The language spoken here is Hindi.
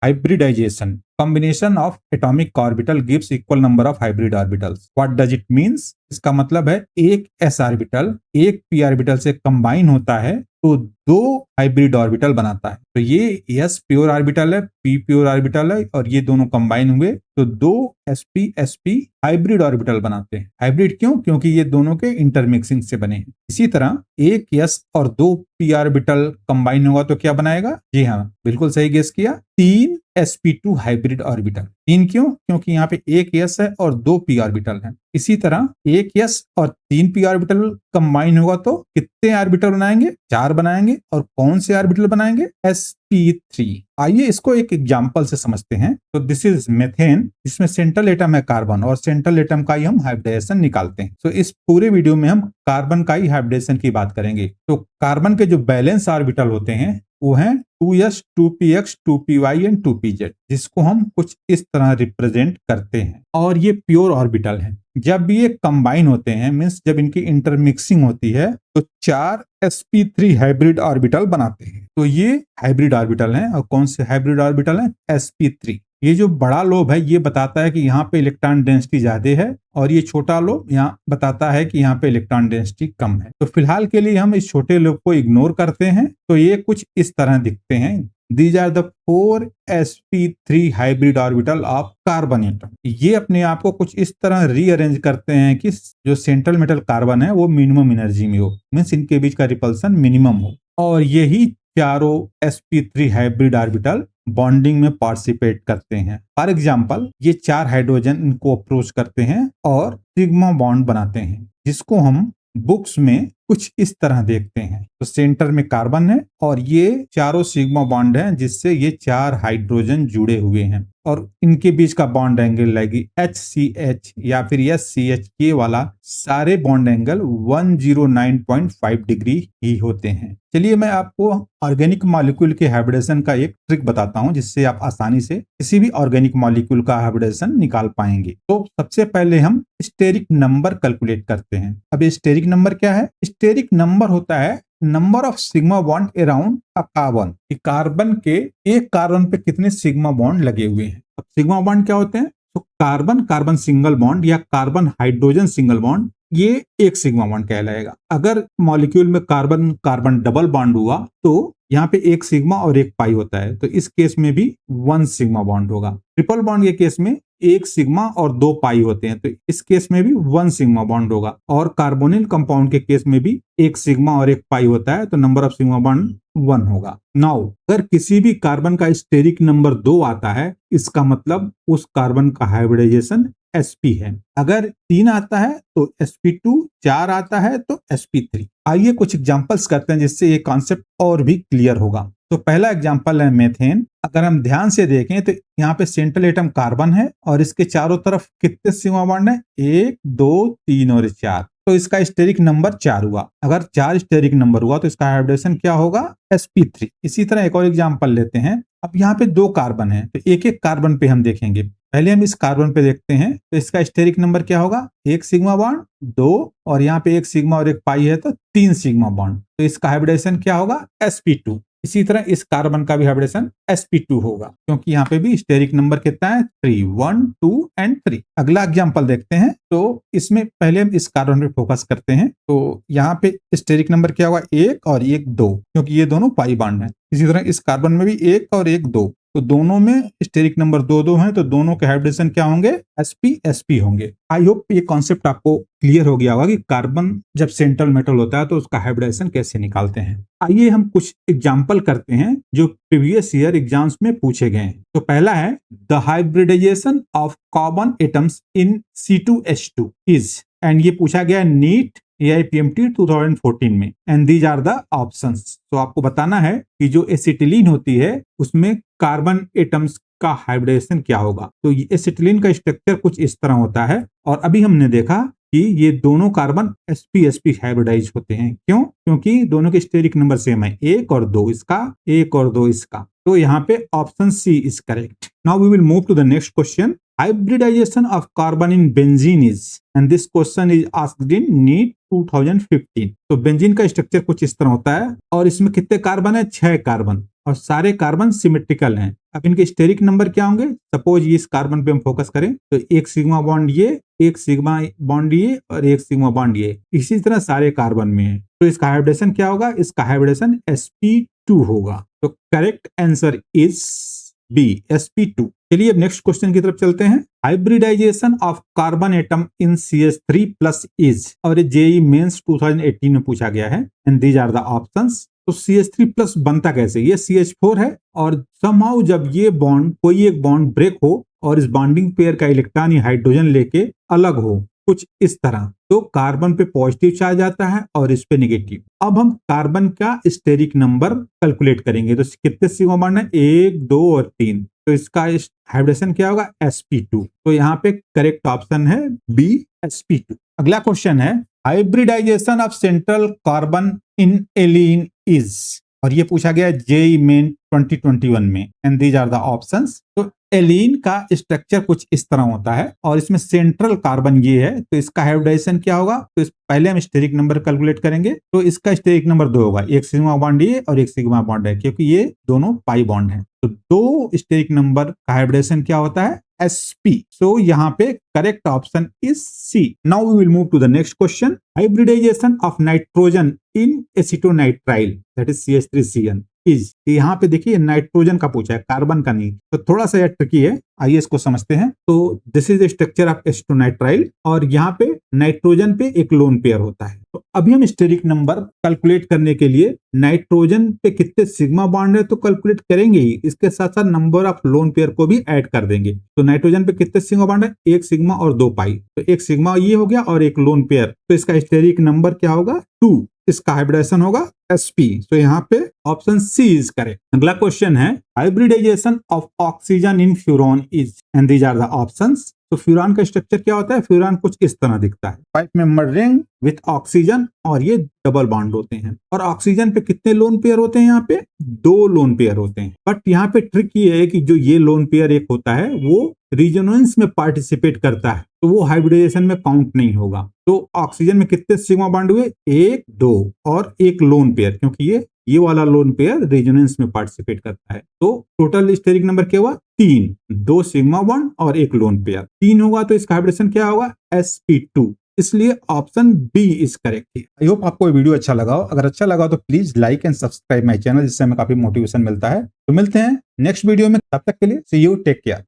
hybridization. Combination of atomic orbital gives equal number of hybrid orbitals. What does it means? इसका मतलब है एक s ऑर्बिटल एक p ऑर्बिटल से कंबाइन होता है तो दो हाइब्रिड ऑर्बिटल बनाता है। तो ये s प्योर ऑर्बिटल है, p प्योर ऑर्बिटल है और ये दोनों कंबाइन हुए तो दो sp हाइब्रिड ऑर्बिटल बनाते हैं। हाइब्रिड क्यों? क्योंकि ये दोनों के इंटरमिक्सिंग से बने हैं। इसी तरह एक s और दो p ऑर्बिटल कंबाइन होगा तो क्या बनाएगा? जी हाँ, बिल्कुल सही गेस किया, 3 sp2 हाइब्रिड ऑर्बिटल। 3 क्यों? क्योंकि यहाँ पे एक s है और दो p ऑर्बिटल हैं। इसी तरह एक s और 3 p ऑर्बिटल कंबाइन होगा तो कितने ऑर्बिटल बनाएंगे? 4 बनाएंगे। और कौन से ऑर्बिटल बनाएंगे? sp3। आइए इसको एक एग्जांपल से समझते हैं। तो दिस इज मेथेन, जिसमें सेंट्रल एटम है कार्बन और सेंट्रल एटम का ही हम हाइब्रिडाइजेशन निकालते हैं। तो इस पूरे वीडियो में हम कार्बन का ही हाइब्रिडाइजेशन की बात करेंगे। तो कार्बन के जो बैलेंस ऑर्बिटल होते हैं वो हैं 2s 2px 2py and 2pz, जिसको हम कुछ इस तरह रिप्रेजेंट करते हैं। और ये प्योर ऑर्बिटल हैं। जब ये कंबाइन होते हैं, मींस जब इनकी इंटरमिक्सिंग होती है तो 4 sp3 हाइब्रिड ऑर्बिटल बनाते हैं। तो ये हाइब्रिड ऑर्बिटल हैं। और कौन से हाइब्रिड ऑर्बिटल हैं? sp3। ये जो बड़ा लोब है ये बताता है कि यहाँ पे इलेक्ट्रॉन डेंसिटी ज्यादा है और ये छोटा लोब यहाँ बताता है कि यहाँ पे इलेक्ट्रॉन डेंसिटी कम है। तो फिलहाल के लिए हम इस छोटे लोब को इग्नोर करते हैं। तो ये कुछ इस तरह दिखते हैं। These are the 4 sp3 hybrid orbital of carbon atom. ये अपने आप को कुछ इस तरह रीअरेंज करते हैं कि जो सेंट्रल मेटल कार्बन है वो मिनिमम एनर्जी में हो, मीन्स इनके बीच का रिपल्सन मिनिमम हो। और यही चारों sp3 हाइब्रिड ऑर्बिटल बॉन्डिंग में पार्टिसिपेट करते हैं। फॉर एग्जाम्पल, ये 4 हाइड्रोजन इनको अप्रोच करते हैं और सिग्मा बॉन्ड बनाते हैं, जिसको हम बुक्स में कुछ इस तरह देखते हैं। तो सेंटर में कार्बन है और ये चारों सिग्मा बॉन्ड हैं, जिससे ये 4 हाइड्रोजन जुड़े हुए हैं और इनके बीच का बॉन्ड एंगल लगेगी HCH या फिर SCH के वाला सारे बॉन्ड एंगल 109.5 डिग्री ही होते हैं। चलिए मैं आपको ऑर्गेनिक मॉलिक्यूल के हाइब्रिडेशन का एक ट्रिक बताता हूं, जिससे आप आसानी से किसी भी ऑर्गेनिक मॉलिक्यूल का हाइब्रिडेशन निकाल पाएंगे। तो सबसे पहले हम स्टेरिक नंबर कैलकुलेट करते हैं। अब स्टेरिक नंबर क्या है? स्टेरिक नंबर होता है number of sigma bond around a carbon. Carbon के एक कार्बन पे कितने सिग्मा बॉन्ड लगे हुए हैं। अब सिग्मा बॉन्ड क्या होते हैं? तो कार्बन कार्बन सिंगल बॉन्ड या कार्बन हाइड्रोजन सिंगल बॉन्ड, ये एक सिग्मा बॉन्ड कहलाएगा। अगर मॉलिक्यूल में कार्बन कार्बन डबल बॉन्ड हुआ तो यहाँ पे एक सिग्मा और एक पाई होता है, तो इस केस में भी 1 सिग्मा बॉन्ड होगा। ट्रिपल बॉन्ड के केस में एक सिग्मा और 2 पाई होते हैं, तो इस केस में भी 1 सिग्मा बॉन्ड होगा। और कार्बोनिल कंपाउंड के केस में भी एक सिग्मा और एक पाई होता है, तो नंबर ऑफ सिग्मा बॉन्ड 1 होगा। नाउ अगर किसी भी कार्बन का स्टेरिक नंबर 2 आता है, इसका मतलब उस कार्बन का हाइब्रिडाइजेशन sp है। अगर 3 आता है तो sp2, 4 आता है तो sp3। आइए कुछ एग्जांपल्स करते हैं जिससे ये कॉन्सेप्ट और भी क्लियर होगा। तो पहला एग्जांपल है मेथेन। अगर हम ध्यान से देखें तो यहाँ पे सेंट्रल एटम कार्बन है और इसके चारों तरफ कितने सिग्मा बॉन्ड है? 1 2 3 और 4। तो इसका स्टेरिक नंबर 4 हुआ। अगर 4 स्टेरिक नंबर हुआ तो इसका हाइब्रिडेशन क्या होगा? sp3। इसी तरह एक और एग्जांपल लेते हैं। अब यहाँ पे 2 कार्बन है तो एक एक कार्बन पे हम देखेंगे। पहले हम इस कार्बन पे देखते हैं तो इसका स्टेरिक नंबर क्या होगा? 1 सिग्मा बॉन्ड 2 और यहाँ पे 1 सिग्मा और 1 पाई है तो 3 सिग्मा बॉन्ड। तो इसका हाइब्रिडेशन क्या होगा? sp2। इसी तरह इस कार्बन का भी हाइब्रिडेशन sp2 होगा, क्योंकि यहाँ पे भी स्टेरिक नंबर कितना है? 3, 1 2 एंड 3। अगला एग्जांपल देखते हैं। तो इसमें पहले हम इस कार्बन पे फोकस करते हैं। तो यहाँ पे स्टेरिक नंबर क्या होगा? 1 और 1 2, क्योंकि ये दोनों पाई बॉन्ड है। इसी तरह इस कार्बन में भी 1 और 1 2, तो दोनों में स्टेरिक नंबर 2 हैं, तो दोनों के हाइब्रिडेशन क्या होंगे? sp होंगे। आई होप ये कॉन्सेप्ट आपको क्लियर हो गया होगा कि कार्बन जब सेंट्रल मेटल होता है तो उसका हाइब्रिडेशन कैसे निकालते हैं। आइए हम कुछ एग्जांपल करते हैं जो प्रीवियस ईयर एग्जाम्स में पूछे गए हैं। तो पहला है the hybridization of carbon atoms in C2H2 is, and ये पूछा गया नीट AIPMT 2014 में, and these are the options. तो आपको बताना है कि जो एसिटिलीन होती है उसमें कार्बन एटम्स का हाइब्रिडेशन क्या होगा। तो एसिटिलीन का स्ट्रक्चर कुछ इस तरह होता है और अभी हमने देखा कि ये दोनों कार्बन sp हाइब्रिडाइज होते हैं। क्यों? क्योंकि दोनों के स्टेरिक नंबर सेम है, 1 और 2 इसका, 1 और 2 इसका। तो यहाँ पे option C is correct. Now we will move to the next question. Hybridization of carbon in benzene is, and this question is asked in NEET 2015। तो बेंजीन का स्ट्रक्चर कुछ इस तरह होता है और इसमें कितने कार्बन है? 6 कार्बन और सारे कार्बन सिमेट्रिकल हैं। अब इनके स्टेरिक नंबर क्या होंगे? सपोज इस कार्बन पे हम फोकस करें तो एक सिग्मा बॉन्ड ये, एक सिग्मा बॉन्ड ये और एक सिग्मा बॉन्ड ये, इसी तरह सारे कार्बन में है। तो इसका हाइब्रिडेशन क्या होगा? इसका हाइब्रिडेशन sp2 होगा। तो correct answer is B, sp2। चलिए अब नेक्स्ट क्वेश्चन की तरफ चलते हैं। Hybridization of carbon atom in CH3 plus is, और ये जेईई मेंस 2018 में पूछा गया है, and these are the options. तो CH3 प्लस बनता कैसे? ये CH4 है और समहाउ जब ये बॉन्ड, कोई एक बॉन्ड ब्रेक हो और इस बॉन्डिंग पेयर का इलेक्ट्रॉन या हाइड्रोजन लेके अलग हो, कुछ इस तरह, तो कार्बन पे पॉजिटिव चार्ज आता है और इस पे नेगेटिव। अब हम कार्बन का स्टेरिक नंबर कैलकुलेट करेंगे। तो कितने सिग्मा बॉन्ड है? 1, 2 और 3। तो इसका हाइब्रिडेशन क्या होगा? sp2। तो यहाँ पे करेक्ट ऑप्शन है बी, sp2। अगला क्वेश्चन है hybridization of central carbon in allene is, और ये पूछा गया जेईई मेन 2021 में, and these are the options. तो एलिन का स्ट्रक्चर कुछ इस तरह होता है और इसमें सेंट्रल कार्बन ये है, तो इसका हाइब्रिडाइजेशन क्या होगा? तो पहले हम स्टेरिक नंबर कैलकुलेट करेंगे। तो इसका स्टेरिक नंबर 2 होगा, एक सिग्मा बॉन्ड ये और एक सिग्मा बॉन्ड है, क्योंकि ये दोनों पाई बॉन्ड है। तो 2 स्टेरिक नंबर का हाइब्रिडेशन क्या होता है? sp। सो यहाँ पे correct option is C. Now we will move to the next question. Hybridization of nitrogen in acetonitrile, that is CH3CN is. यहाँ पे देखिए नाइट्रोजन का पूछा है, कार्बन का नहीं, तो थोड़ा सा यह ट्रिकी है, आइए इसको समझते हैं। तो this is the structure of acetonitrile और यहाँ पे नाइट्रोजन पे एक लोन पेयर होता है। तो अभी हम स्टेरिक नंबर कैलकुलेट करने के लिए नाइट्रोजन पे कितने सिग्मा बॉन्ड है तो कैलकुलेट करेंगे ही, इसके साथ साथ नंबर ऑफ लोन पेयर को भी ऐड कर देंगे। तो नाइट्रोजन पे कितने सिग्मा बॉन्ड है? एक सिग्मा और 2 पाई। तो एक सिग्मा ये हो गया और एक लोन पेयर, तो इसका स्टेरिक नंबर क्या होगा? 2। इसका हाइब्रिडेशन होगा sp। तो यहाँ पे ऑप्शन सी इज करेक्ट। अगला क्वेश्चन है hybridization of oxygen in furan is, and these are the options. तो फ्यूरान का स्ट्रक्चर क्या होता है? फ्यूरान कुछ इस तरह दिखता है, 5 मेंबर रिंग विथ ऑक्सीजन, और ये डबल बॉन्ड होते हैं। और ऑक्सीजन पे कितने लोन पेयर होते हैं? यहाँ पे 2 लोन पेयर होते हैं। बट यहाँ पे ट्रिक ये है कि जो ये लोन पेयर एक होता है वो रिजोनेंस में पार्टिसिपेट करता है, तो वो हाइब्रिडाइजेशन में काउंट नहीं होगा। तो ऑक्सीजन में कितने सिग्मा बॉन्ड हुए? 1, 2 और एक लोन पेयर, क्योंकि ये वाला लोन पेयर रेजोनेंस में पार्टिसिपेट करता है। तो टोटल स्टेरिक नंबर क्या हुआ? 3, 2 सिग्मा बॉन्ड और एक लोन पेयर, 3 होगा। तो इसका हाइब्रिडेशन क्या होगा? sp2। इसलिए option B is correct. I hope आपको ये वीडियो अच्छा लगा हो। अगर अच्छा लगा तो please like and subscribe my channel, जिससे हमें काफी मोटिवेशन मिलता है। तो मिलते हैं नेक्स्ट वीडियो में, तब तक के लिए सी यू, टेक केयर।